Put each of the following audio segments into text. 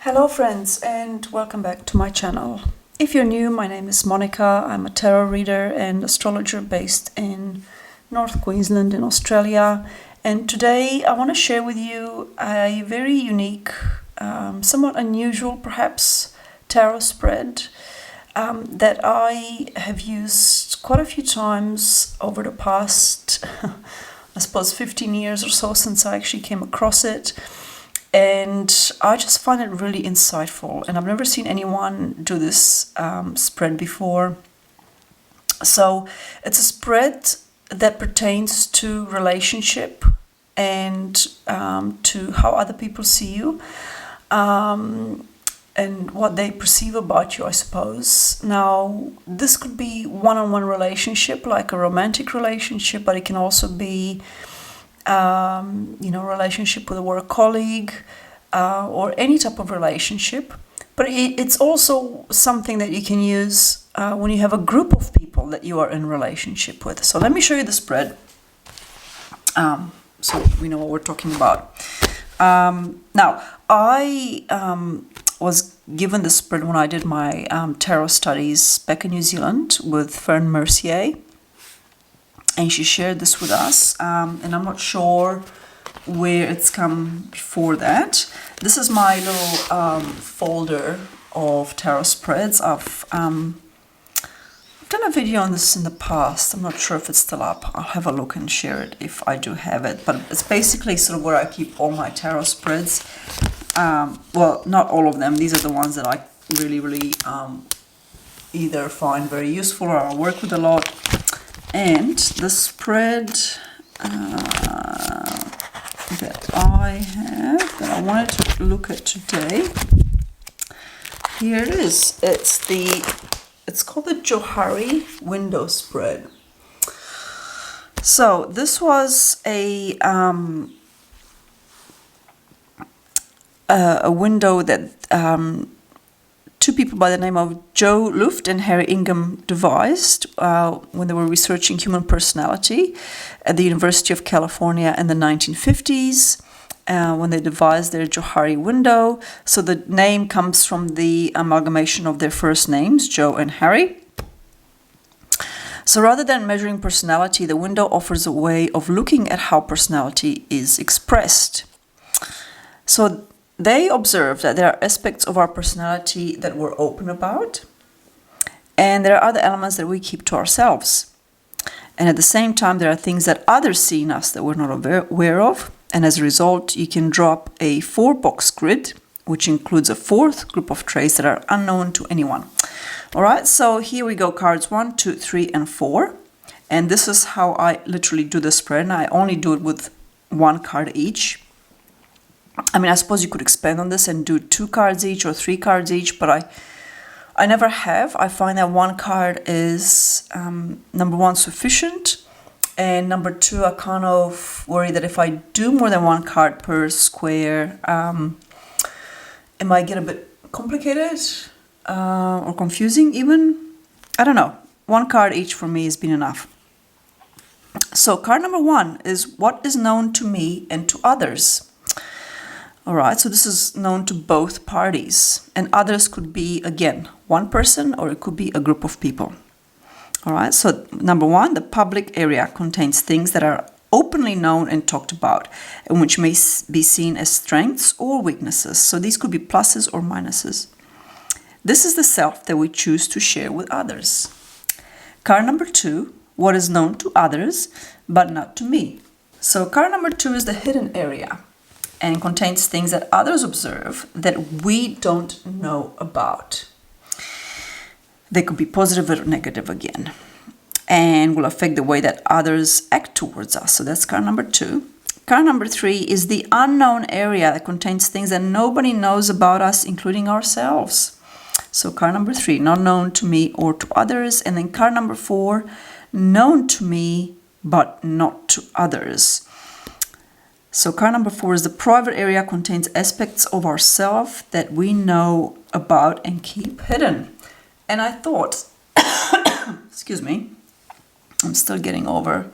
Hello friends, and welcome back to my channel. If you're new, my name is Monica. I'm a tarot reader and astrologer based in North Queensland in Australia, and today I want to share with you a very unique, somewhat unusual perhaps, tarot spread that I have used quite a few times over the past I suppose 15 years or so since I actually came across it. And I just find it really insightful, and I've never seen anyone do this spread before. So it's a spread that pertains to relationship and to how other people see you and what they perceive about you, I suppose. Now, this could be one-on-one relationship, like a romantic relationship, but it can also be relationship with a work colleague or any type of relationship. But it's also something that you can use when you have a group of people that you are in relationship with. So let me show you the spread so we know what we're talking about. Now, I was given the spread when I did my tarot studies back in New Zealand with Fern Mercier. And she shared this with us, and I'm not sure where it's come before that. This is my little folder of tarot spreads. I've done a video on this in the past. I'm not sure if it's still up. I'll have a look and share it if I do have it. But it's basically sort of where I keep all my tarot spreads. Well, not all of them. These are the ones that I really either find very useful or I work with a lot. And the spread that I have, that I wanted to look at today, here it is. It's called the Johari window spread. So this was a window that two people by the name of Joe Luft and Harry Ingham devised when they were researching human personality at the University of California in the 1950s, when they devised their Johari window. So the name comes from the amalgamation of their first names, Joe and Harry. So rather than measuring personality, the window offers a way of looking at how personality is expressed. So they observed that there are aspects of our personality that we're open about, and there are other elements that we keep to ourselves. And at the same time, there are things that others see in us that we're not aware of, and as a result, you can drop a 4-box grid, which includes a fourth group of traits that are unknown to anyone. All right, so here we go, cards 1, 2, 3, and 4. And this is how I literally do the spread, and I only do it with 1 card each. I mean, I suppose you could expand on this and do 2 cards each or 3 cards each, but I never have. I find that 1 card is, number 1, sufficient, and number 2, I kind of worry that if I do more than 1 card per square, it might get a bit complicated or confusing even. I don't know. 1 card each for me has been enough. So card number 1 is what is known to me and to others. All right, so this is known to both parties, and others could be, again, 1 person, or it could be a group of people. All right, so number 1, the public area contains things that are openly known and talked about, and which may be seen as strengths or weaknesses. So these could be pluses or minuses. This is the self that we choose to share with others. Card number 2, what is known to others, but not to me. So card number 2 is the hidden area, and contains things that others observe that we don't know about. They could be positive or negative again, and will affect the way that others act towards us. So that's card number 2. Card number 3 is the unknown area that contains things that nobody knows about us, including ourselves. So card number 3, not known to me or to others. And then card number 4, known to me, but not to others. So card number 4 is the private area contains aspects of ourselves that we know about and keep hidden. And I thought, excuse me, I'm still getting over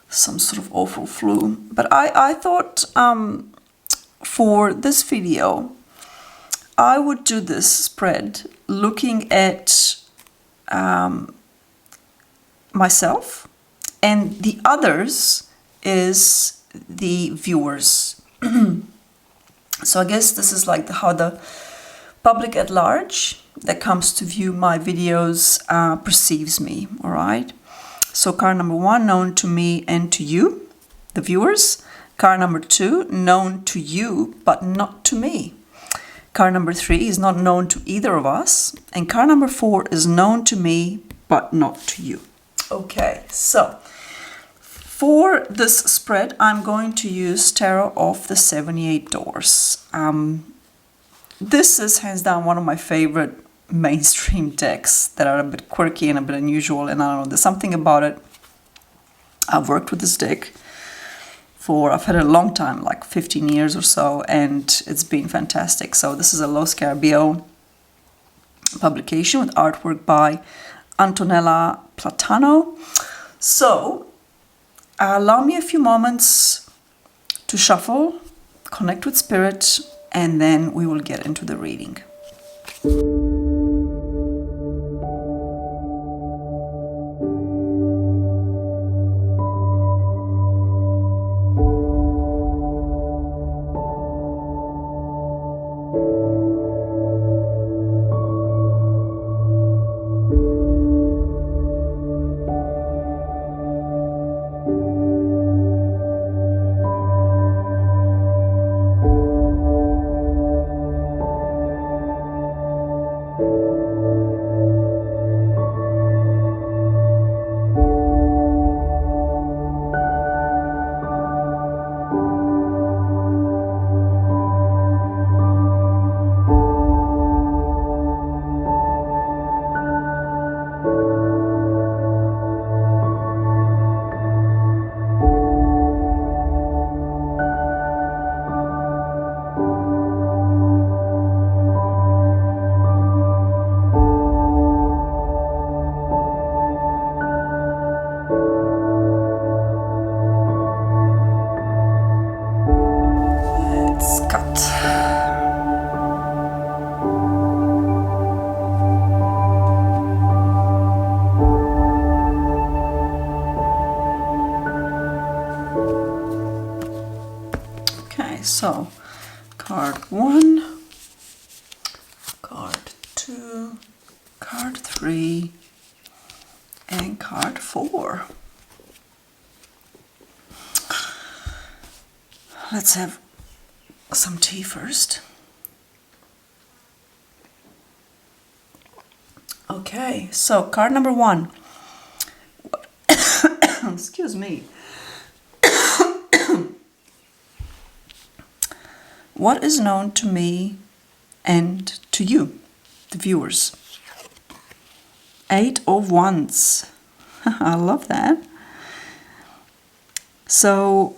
some sort of awful flu. But I thought for this video, I would do this spread looking at myself, and the others is the viewers. So I guess this is like how the public at large that comes to view my videos perceives me, all right? So card number 1, known to me and to you, the viewers. Card number 2, known to you but not to me. Card number 3 is not known to either of us. And card number 4 is known to me but not to you. Okay, so for this spread, I'm going to use Tarot of the 78 Doors. This is hands down one of my favorite mainstream decks that are a bit quirky and a bit unusual, and I don't know, there's something about it. I've worked with this deck I've had it a long time, like 15 years or so, and it's been fantastic. So this is a Lo Scarabeo publication with artwork by Antonella Platano. So allow me a few moments to shuffle, connect with spirit, and then we will get into the reading. So, card 1, card 2, card 3, and card 4. Let's have some tea first. Okay, so card number 1. Excuse me. What is known to me and to you, the viewers? 8 of Wands. I love that. So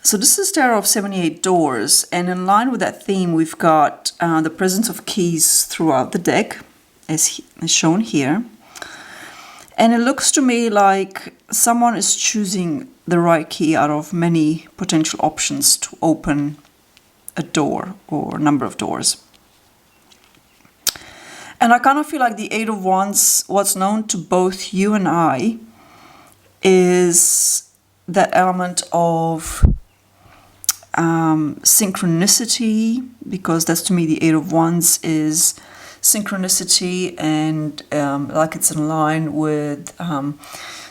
this is Tarot of 78 Doors, and in line with that theme, we've got the presence of keys throughout the deck, as shown here. And it looks to me like someone is choosing the right key out of many potential options to open a door or a number of doors. And I kind of feel like the 8 of Wands, what's known to both you and I, is that element of synchronicity, because that's to me the 8 of Wands is synchronicity, and like it's in line with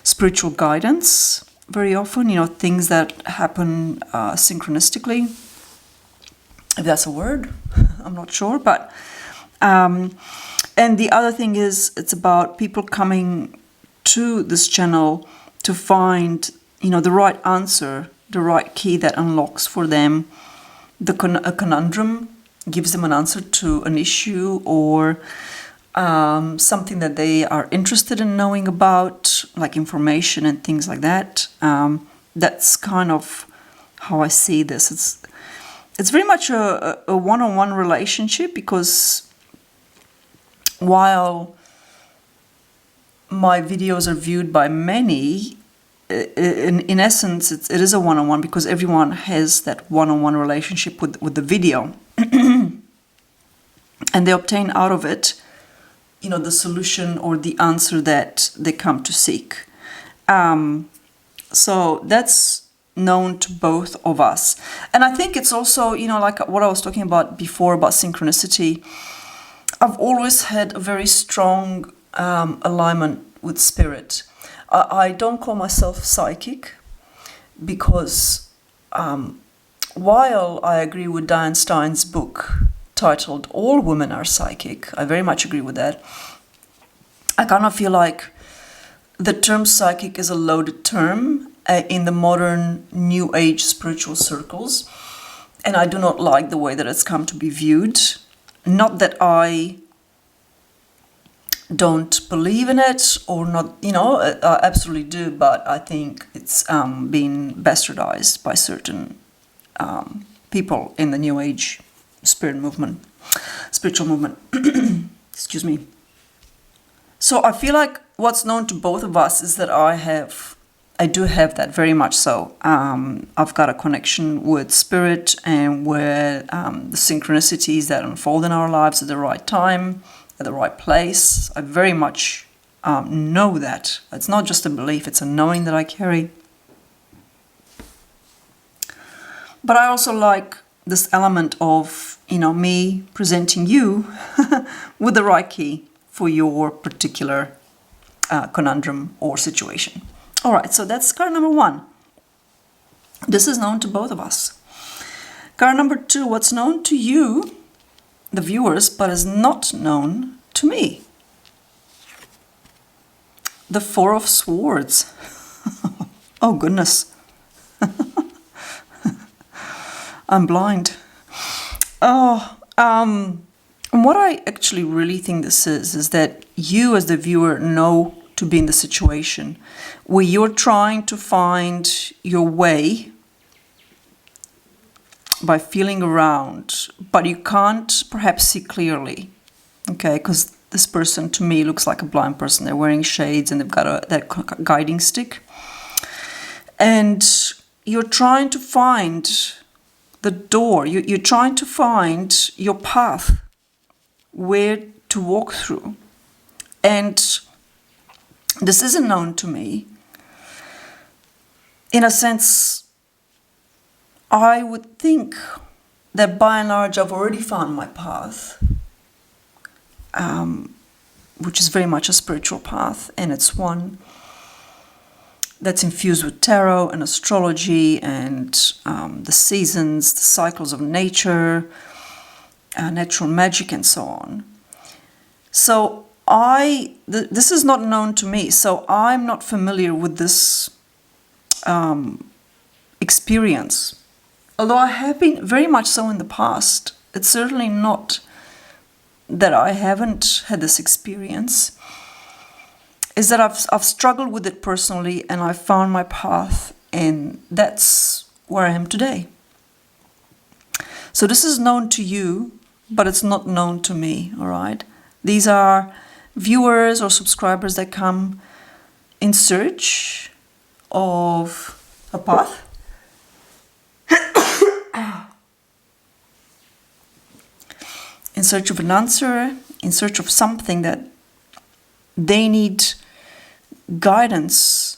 spiritual guidance very often, you know, things that happen synchronistically, if that's a word. I'm not sure, but and the other thing is it's about people coming to this channel to find, you know, the right answer, the right key that unlocks for them a conundrum, gives them an answer to an issue or something that they are interested in knowing about, like information and things like that. That's kind of how I see this. It's very much a one-on-one relationship, because while my videos are viewed by many, in essence, it is a one-on-one, because everyone has that one-on-one relationship with the video. And they obtain out of it, the solution or the answer that they come to seek. So that's known to both of us. And I think it's also, like what I was talking about before about synchronicity, I've always had a very strong alignment with spirit. I don't call myself psychic because while I agree with Diane Stein's book titled All Women Are Psychic, I very much agree with that, I kind of feel like the term psychic is a loaded term in the modern New Age spiritual circles, and I do not like the way that it's come to be viewed. Not that I don't believe in it or not, I absolutely do, but I think it's been bastardized by certain people in the New Age spiritual movement. Excuse me. So I feel like what's known to both of us is that I do have that, very much so. I've got a connection with spirit and with the synchronicities that unfold in our lives at the right time, at the right place. I very much know that. It's not just a belief, it's a knowing that I carry. But I also like this element of, me presenting you with the right key for your particular conundrum or situation. All right, so that's card number 1. This is known to both of us. Card number 2, what's known to you, the viewers, but is not known to me. The Four of Swords. Oh, goodness. I'm blind. What I actually really think this is that you as the viewer know to be in the situation where you're trying to find your way by feeling around, but you can't perhaps see clearly, okay? Because this person to me looks like a blind person. They're wearing shades and they've got that guiding stick. And you're trying to find the door. You're trying to find your path, where to walk through. And this isn't known to me. In a sense, I would think that by and large I've already found my path, which is very much a spiritual path, and it's one that's infused with tarot and astrology and the seasons, the cycles of nature, natural magic, and so on. So this is not known to me, so I'm not familiar with this experience. Although I have been very much so in the past, it's certainly not that I haven't had this experience. Is that I've struggled with it personally, and I've found my path, and that's where I am today. So this is known to you, but it's not known to me, all right? These are viewers or subscribers that come in search of a path. In search of an answer, in search of something that they need guidance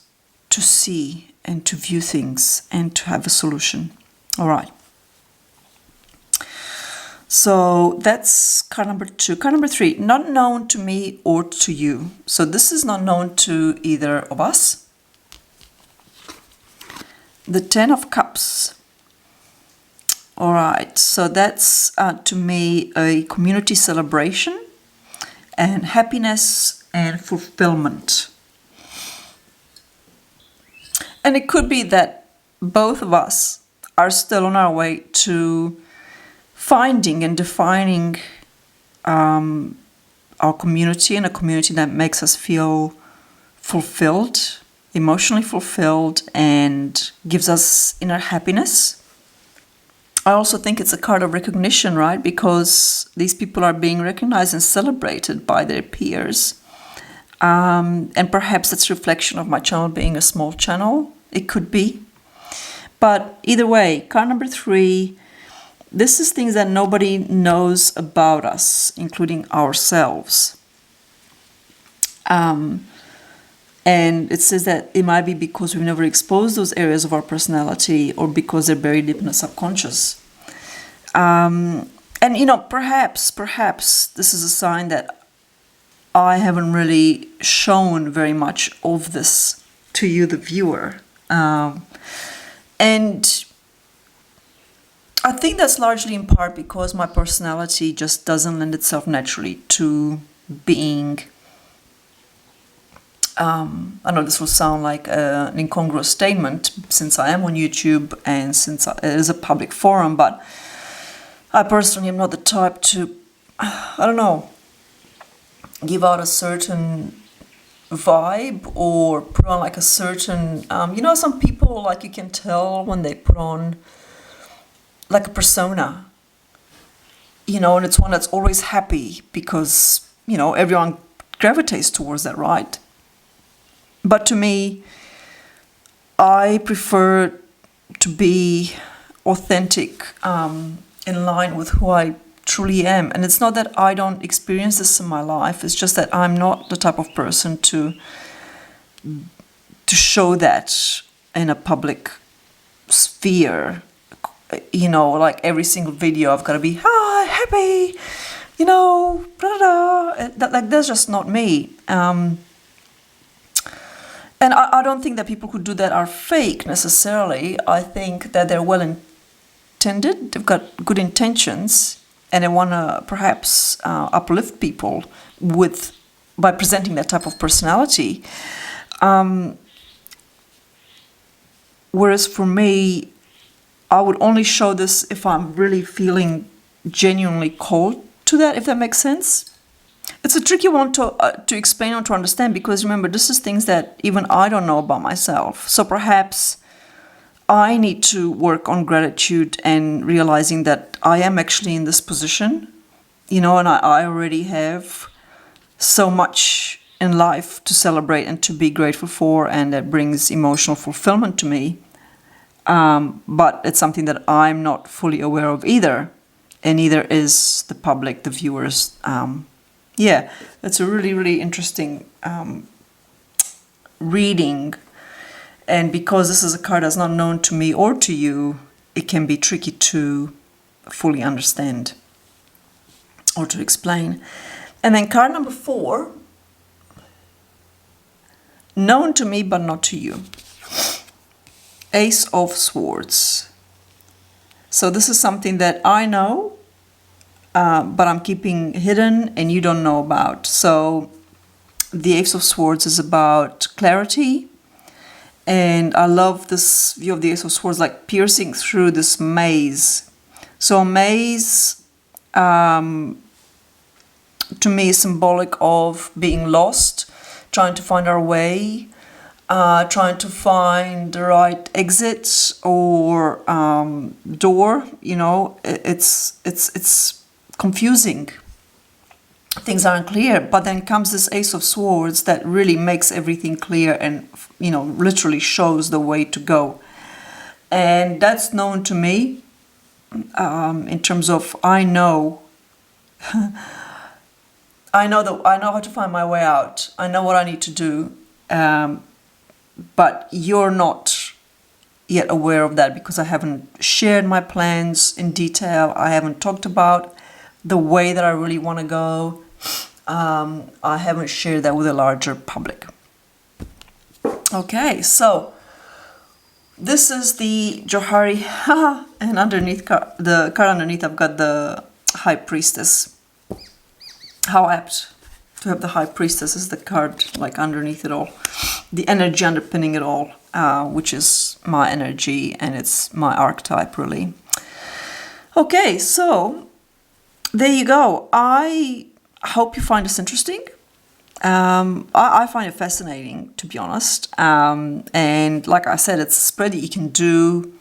to see and to view things and to have a solution. All right. So that's card number 2. Card number 3, not known to me or to you. So this is not known to either of us. The 10 of Cups. All right, so that's to me a community celebration and happiness and fulfillment. And it could be that both of us are still on our way to finding and defining our community, and a community that makes us feel fulfilled, emotionally fulfilled, and gives us inner happiness. I also think it's a card of recognition, right? Because these people are being recognized and celebrated by their peers. And perhaps it's a reflection of my channel being a small channel. It could be. But either way, card number 3, this is things that nobody knows about us, including ourselves. And it says that it might be because we've never exposed those areas of our personality, or because they're buried deep in the subconscious. And, perhaps this is a sign that I haven't really shown very much of this to you, the viewer. And I think that's largely in part because my personality just doesn't lend itself naturally to being, I know this will sound like an incongruous statement since I am on YouTube and since it is a public forum, but I personally am not the type to, give out a certain vibe or put on like a certain, some people, like, you can tell when they put on like a persona, and it's one that's always happy because, everyone gravitates towards that, right? But to me, I prefer to be authentic, in line with who I truly am. And it's not that I don't experience this in my life, it's just that I'm not the type of person to show that in a public sphere. Like every single video I've got to be happy, blah, blah, blah. Like, that's just not me. And I don't think that people who do that are fake necessarily. I think that they're well intended, they've got good intentions, and they want to perhaps uplift people by presenting that type of personality. Whereas for me, I would only show this if I'm really feeling genuinely called to that, if that makes sense. It's a tricky one to explain or to understand, because remember, this is things that even I don't know about myself. So perhaps I need to work on gratitude and realizing that I am actually in this position, and I already have so much in life to celebrate and to be grateful for, and that brings emotional fulfillment to me. But it's something that I'm not fully aware of either, and neither is the public, the viewers. It's a really, really interesting reading. And because this is a card that's not known to me or to you, it can be tricky to fully understand or to explain. And then card number 4, known to me but not to you. Ace of Swords. So this is something that I know, but I'm keeping hidden and you don't know about. So the Ace of Swords is about clarity. And I love this view of the Ace of Swords, like piercing through this maze. So a maze, to me, is symbolic of being lost, trying to find our way, trying to find the right exit or door. It's confusing. Things aren't clear, but then comes this Ace of Swords that really makes everything clear and, literally shows the way to go. And that's known to me in terms of I know how to find my way out. I know what I need to do, but you're not yet aware of that because I haven't shared my plans in detail. I haven't talked about the way that I really want to go. I haven't shared that with a larger public. Okay, so this is the Johari, and underneath the card underneath, I've got the High Priestess. How apt to have the High Priestess as the card, like underneath it all, the energy underpinning it all, which is my energy and it's my archetype, really. Okay, so there you go. I hope you find this interesting. I find it fascinating, to be honest. And like I said, it's a spread that you can do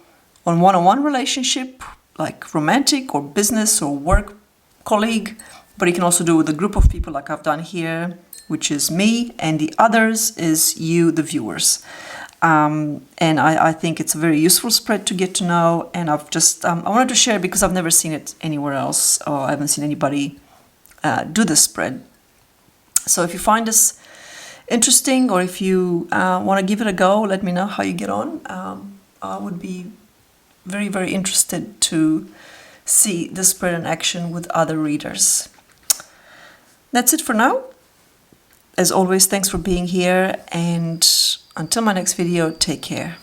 on one-on-one relationship, like romantic or business or work colleague, but you can also do it with a group of people like I've done here, which is me, and the others is you, the viewers. And I think it's a very useful spread to get to know, and I've just, I wanted to share it because I've never seen it anywhere else, or I haven't seen anybody do this spread. So if you find this interesting, or if you want to give it a go, let me know how you get on. I would be very, very interested to see this spread in action with other readers. That's it for now. As always, thanks for being here, and until my next video, take care.